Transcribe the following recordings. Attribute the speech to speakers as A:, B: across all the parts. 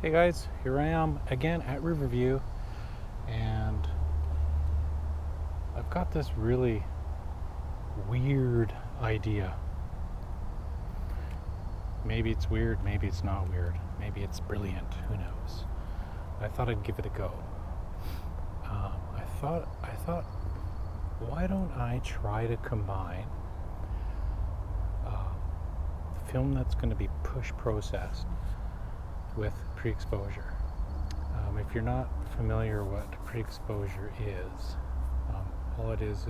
A: Hey guys, here I am again at Riverview, and I've got this really weird idea. Maybe it's weird, maybe it's not weird, maybe it's brilliant, who knows. I thought I'd give it a go. I thought, why don't I try to combine film that's going to be push processed with pre-exposure. If you're not familiar what pre-exposure is, all it is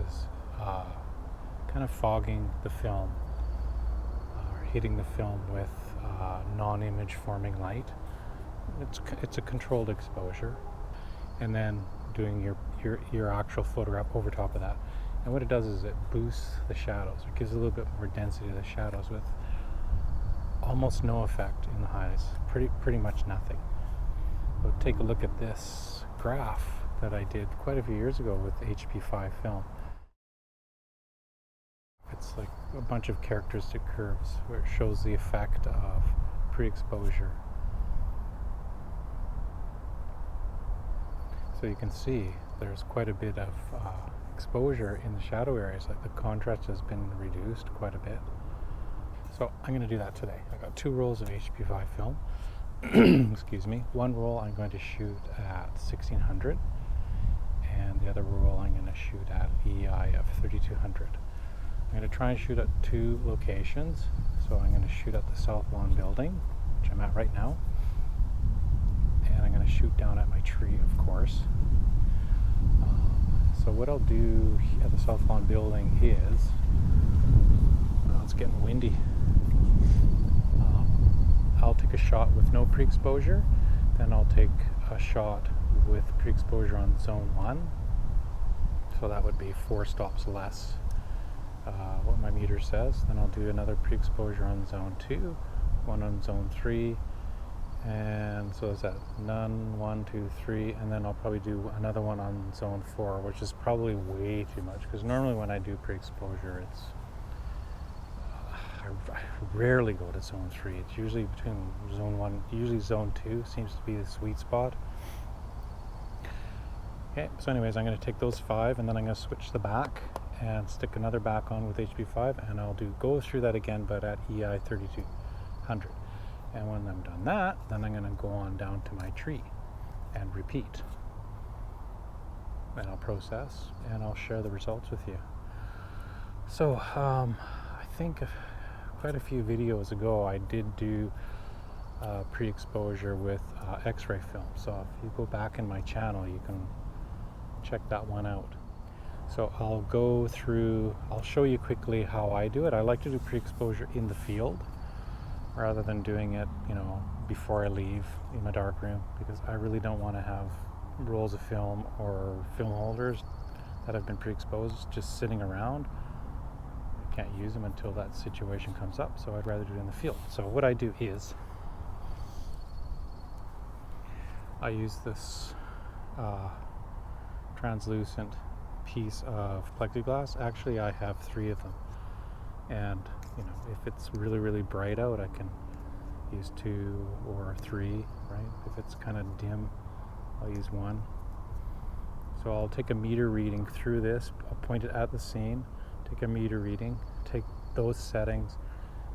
A: kind of fogging the film or hitting the film with non-image forming light. It's a controlled exposure, and then doing your actual photograph over top of that. And what it does is it boosts the shadows. It gives a little bit more density to the shadows with almost no effect in the highs, pretty much nothing. So take a look at this graph that I did quite a few years ago with HP5 film. It's like a bunch of characteristic curves where it shows the effect of pre-exposure. So you can see there's quite a bit of exposure in the shadow areas, like the contrast has been reduced quite a bit. So I'm going to do that today. I got 2 rolls of HP5 film. Excuse me. One roll I'm going to shoot at 1600, and the other roll I'm going to shoot at EI of 3200. I'm going to try and shoot at 2 locations. So I'm going to shoot at the South Lawn building, which I'm at right now, and I'm going to shoot down at my tree, of course. So what I'll do at the South Lawn building is, it's getting windy. I'll take a shot with no pre-exposure, then I'll take a shot with pre-exposure on zone 1. So that would be 4 stops less, what my meter says. Then I'll do another pre-exposure on zone 2, one on zone 3, and so is that none, 1, 2, 3, and then I'll probably do another one on zone 4, which is probably way too much, because normally when I do pre-exposure, it's I rarely go to zone 3. It's usually between zone 1, usually zone 2 seems to be the sweet spot. Okay, so anyways, I'm going to take those 5 and then I'm going to switch the back and stick another back on with HP5, and I'll go through that again, but at EI 3200. And when I'm done that, then I'm going to go on down to my tree and repeat. And I'll process and I'll share the results with you. So I think quite a few videos ago I did do pre-exposure with X-ray film. So if you go back in my channel, you can check that one out. So I'll show you quickly how I do it. I like to do pre-exposure in the field rather than doing it, before I leave in my dark room, because I really don't want to have rolls of film or film holders that have been pre-exposed just sitting around. I can't use them until that situation comes up, so I'd rather do it in the field. So what I do is I use this translucent piece of plexiglass. Actually, I have 3 of them, and if it's really bright out, I can use 2 or 3, right? If it's kind of dim, I'll use 1. So I'll take a meter reading through this. I'll point it at the scene, take a meter reading, take those settings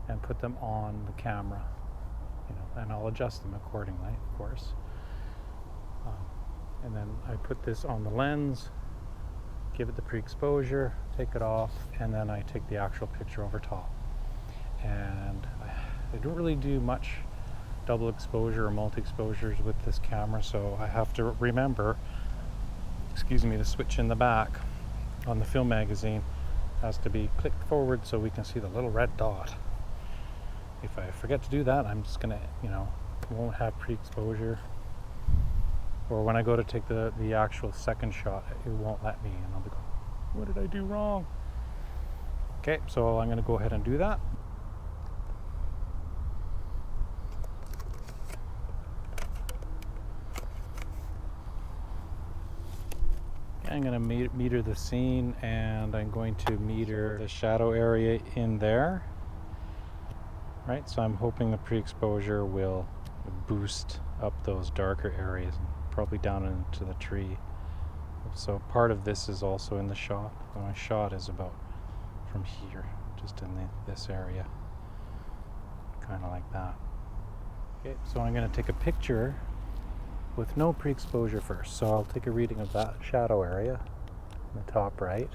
A: and put them on the camera, and I'll adjust them accordingly, of course. And then I put this on the lens, give it the pre-exposure, take it off, and then I take the actual picture over top. And I don't really do much double exposure or multi-exposures with this camera, so I have to remember, the switch in the back on the film magazine has to be clicked forward so we can see the little red dot. If I forget to do that, I'm just gonna, won't have pre-exposure. Or when I go to take the actual second shot, it won't let me, and I'll be going, what did I do wrong? Okay, so I'm gonna go ahead and do that. I'm going to meter the scene, and I'm going to meter the shadow area in there. Right, so I'm hoping the pre-exposure will boost up those darker areas, and probably down into the tree. So part of this is also in the shot. My shot is about from here, just in this area, kind of like that. Okay, so I'm going to take a picture with no pre-exposure first. So I'll take a reading of that shadow area in the top right.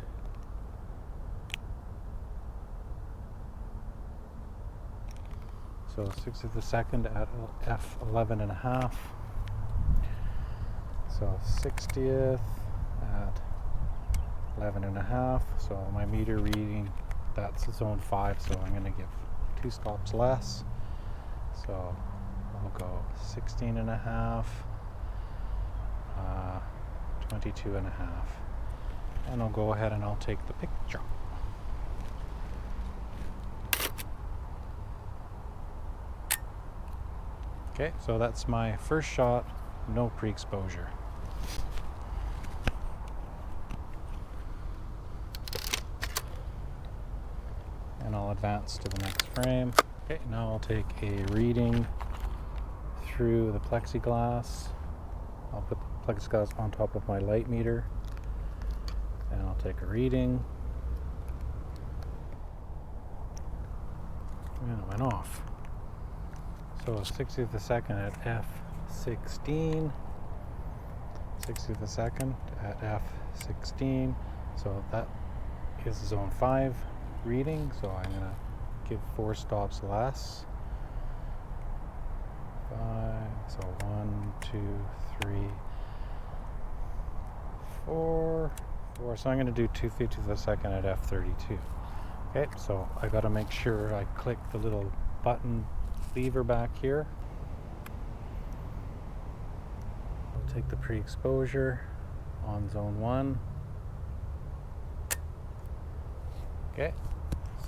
A: So 60th of a second at f11.5. So 60th at 11.5. So my meter reading, that's zone 5. So I'm going to give 2 stops less. So I'll go 16.5, 22.5, and I'll go ahead and I'll take the picture. Okay, so that's my first shot, no pre-exposure. And I'll advance to the next frame. Okay, now I'll take a reading through the plexiglass. I'll put the plexiglass on top of my light meter, and I'll take a reading. And it went off. So 60th of a second at f16, 60th of a second at f16. So that is zone 5 reading. So I'm going to give 4 stops less. 5. So 1, 2, 3, 4. So I'm going to do 2/50 of a second at f32. Okay, so I got to make sure I click the little button lever back here. I'll take the pre-exposure on zone 1. Okay,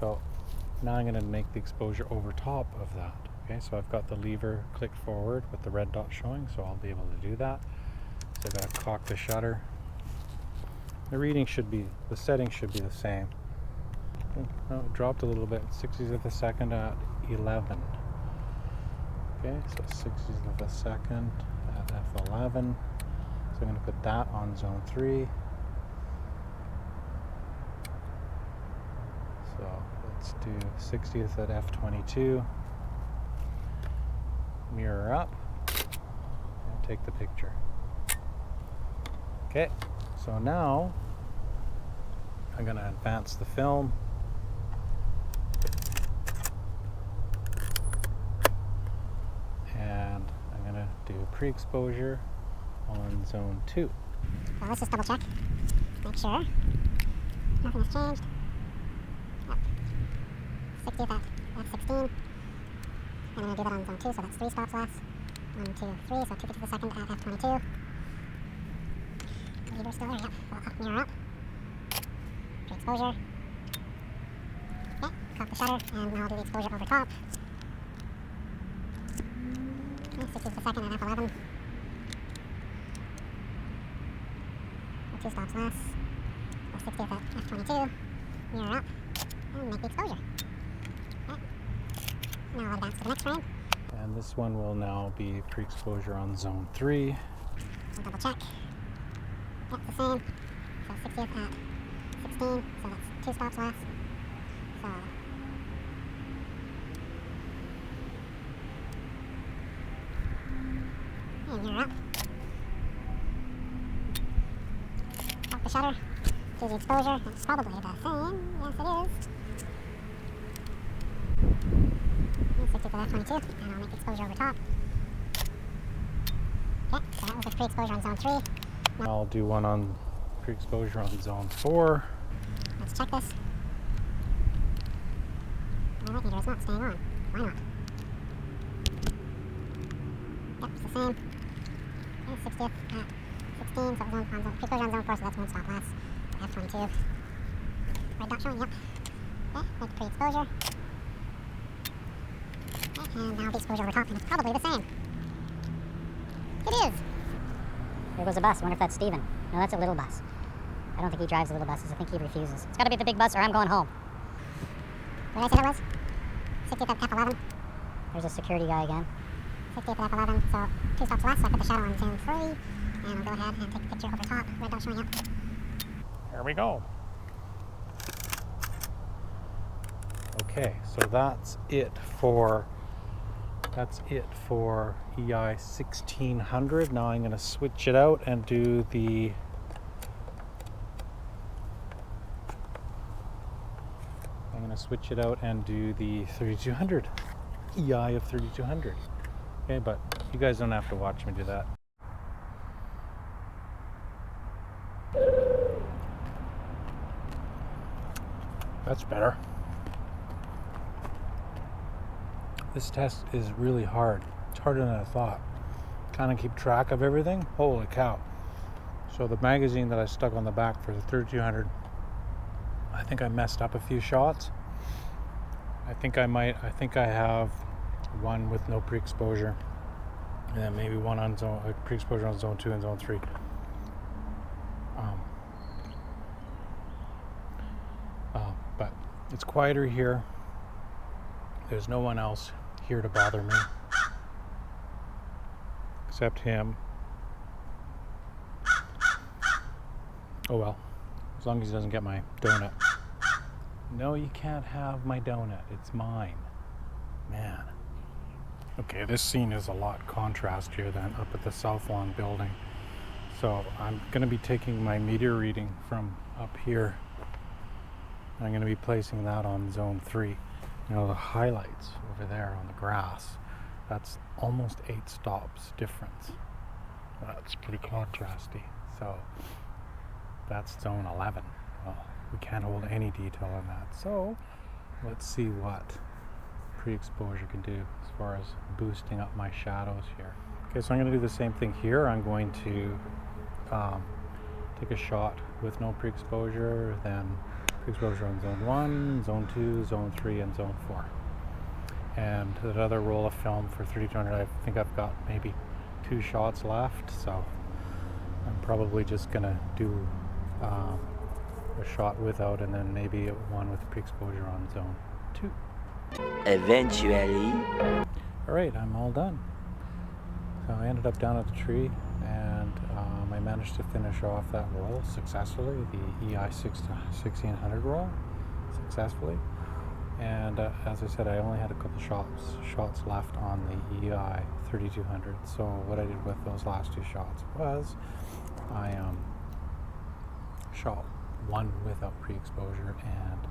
A: so now I'm going to make the exposure over top of that. Okay, so I've got the lever clicked forward with the red dot showing, so I'll be able to do that. So I've got to cock the shutter. The reading should be, the setting should be the same. Oh, it dropped a little bit, 60th of a second at 11. Okay, so 60th of a second at f11. So I'm going to put that on zone 3. So let's do 60th at f22. Mirror up and take the picture. Okay, so now I'm going to advance the film. And I'm going to do pre-exposure on zone 2.
B: Well, let's just double check. Make sure nothing has changed. Yep. 60th at f16. And I'm going to do that on zone 2, so that's 3 stops less. 1, 2, 3, so 2/50 of a second at f22. Lever still there, yep. Well, mirror up. Pre-exposure. Okay, cock the shutter, and now I'll do the exposure over top. 60th of a second at f11. 2 stops less. So 60th at f22. Mirror up. And make the exposure. Okay. Now I'll advance to the next frame.
A: And this one will now be pre-exposure on zone 3.
B: I'll double check. Yep, the same. So 60th at 16. So that's 2 stops less. So and mirror up. Off the shutter. Do the exposure. It's probably the same. Yes, it is. And 60th at f22. And I'll make the exposure over top. Okay, so that was the pre-exposure on zone 3. Now
A: I'll do one on pre-exposure on zone 4.
B: let's check this. My light meter is not staying on. Why not? Yep, it's the same. Okay, 60th at 16, so pre-exposure on zone 4, so that's 1 stop less. F22. Red dot showing, yep. Okay, make the pre-exposure. Okay, and now the exposure over top, and it's probably the same. It is!
C: There goes a bus. I wonder if that's Steven. No, that's a little bus. I don't think he drives the little buses. I think he refuses. It's got to be the big bus or I'm going home.
B: What did I say that was? 60th at F11.
C: There's a security guy again.
B: 60th of F11, so 2 stops less, so I put the shadow on zoom 3, and I'll go ahead and take a picture over top, red dot showing up.
A: There we go. Okay, so that's it for EI 1600. Now I'm going to switch it out and do the I'm going to switch it out and do the 3200 EI of 3200. Okay, but you guys don't have to watch me do that. That's better. This test is really hard. It's harder than I thought. Kind of keep track of everything. Holy cow. So the magazine that I stuck on the back for the 3200, I think I messed up a few shots. I think I have one with no pre-exposure, and then maybe one on zone, pre-exposure on zone 2 and zone 3. But it's quieter here. There's no one else here to bother me except him. Oh well, as long as he doesn't get my donut. No, you can't have my donut. It's mine. Man. Okay, this scene is a lot contrast here than up at the South Lawn building. So I'm going to be taking my meter reading from up here. I'm going to be placing that on zone 3. You know, the highlights over there on the grass, that's almost 8 stops difference. That's pretty contrasty. So that's zone 11. Well, we can't hold any detail on that. So let's see what pre-exposure can do as far as boosting up my shadows here. Okay, so I'm going to do the same thing here. I'm going to take a shot with no pre-exposure, then pre-exposure on zone 1, zone 2, zone 3, and zone 4. And that other roll of film for 3200, I think I've got maybe 2 shots left, so I'm probably just going to do a shot without, and then maybe one with pre-exposure on zone 2.
D: Eventually.
A: Alright, I'm all done. So I ended up down at the tree, and I managed to finish off that roll successfully, the EI 1600 roll successfully. And as I said, I only had a couple shots left on the EI 3200. So what I did with those last 2 shots was I shot one without pre-exposure, and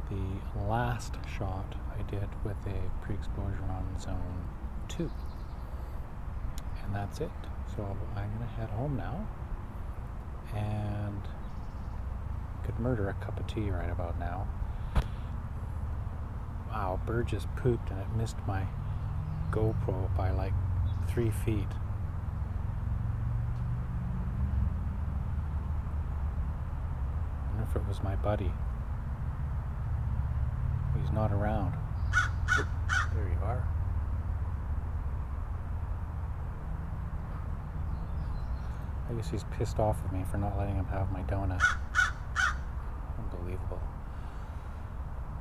A: the last shot I did with a pre-exposure on zone 2. And that's it. So I'm going to head home now, and could murder a cup of tea right about now. Wow, bird just pooped and it missed my GoPro by like 3 feet. I wonder if it was my buddy. He's not around. There you are. I guess he's pissed off at me for not letting him have my donut. Unbelievable.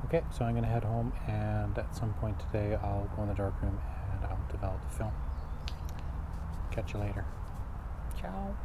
A: Okay, so I'm going to head home, and at some point today I'll go in the darkroom and I'll develop the film. Catch you later. Ciao.